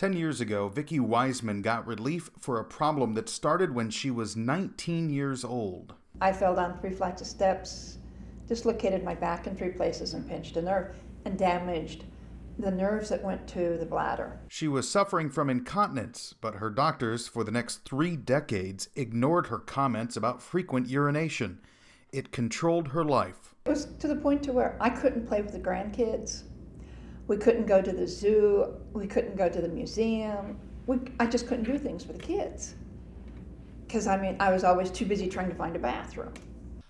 10 years ago, Vicki Wiseman got relief for a problem that started when she was 19 years old. I fell down 3 flights of steps, dislocated my back in 3 places and pinched a nerve and damaged the nerves that went to the bladder. She was suffering from incontinence, but her doctors for the next 3 decades ignored her comments about frequent urination. It controlled her life. It was to the point to where I couldn't play with the grandkids. We couldn't go to the zoo. We couldn't go to the museum. I just couldn't do things for the kids. Because, I was always too busy trying to find a bathroom.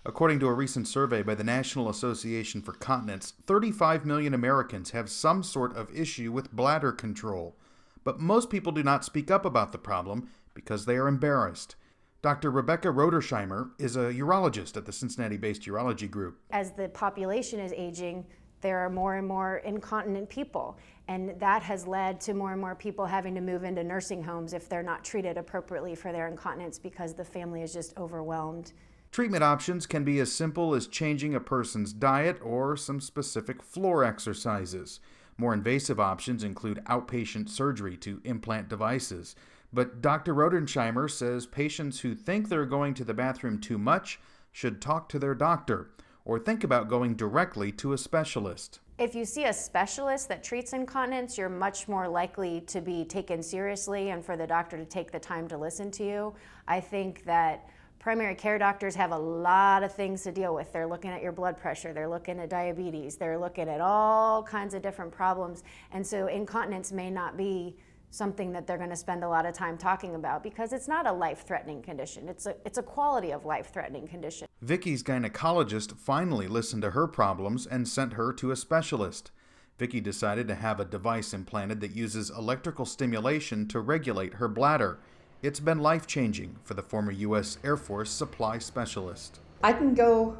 According to a recent survey by the National Association for Continence, 35 million Americans have some sort of issue with bladder control. But most people do not speak up about the problem because they are embarrassed. Dr. Rebecca Roedersheimer is a urologist at the Cincinnati-based Urology group. As the population is aging, there are more and more incontinent people, and that has led to more and more people having to move into nursing homes if they're not treated appropriately for their incontinence because the family is just overwhelmed. Treatment options can be as simple as changing a person's diet or some specific floor exercises. More invasive options include outpatient surgery to implant devices. But Dr. Roedersheimer says patients who think they're going to the bathroom too much should talk to their doctor or think about going directly to a specialist. If you see a specialist that treats incontinence, you're much more likely to be taken seriously and for the doctor to take the time to listen to you. I think that primary care doctors have a lot of things to deal with. They're looking at your blood pressure, they're looking at diabetes, they're looking at all kinds of different problems. And so incontinence may not be something that they're going to spend a lot of time talking about because it's not a life-threatening condition. It's a quality of life-threatening condition. Vicki's gynecologist finally listened to her problems and sent her to a specialist. Vicki decided to have a device implanted that uses electrical stimulation to regulate her bladder. It's been life-changing for the former U.S. Air Force supply specialist. We can go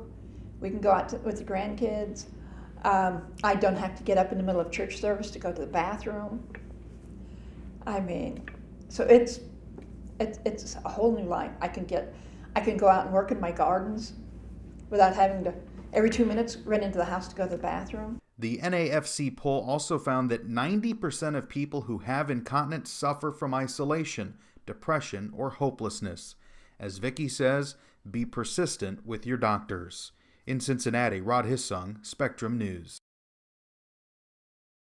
out with the grandkids. I don't have to get up in the middle of church service to go to the bathroom. So it's a whole new life. I can go out and work in my gardens without having to, every 2 minutes, run into the house to go to the bathroom. The NAFC poll also found that 90% of people who have incontinence suffer from isolation, depression, or hopelessness. As Vicki says, be persistent with your doctors. In Cincinnati, Rod Hissung, Spectrum News.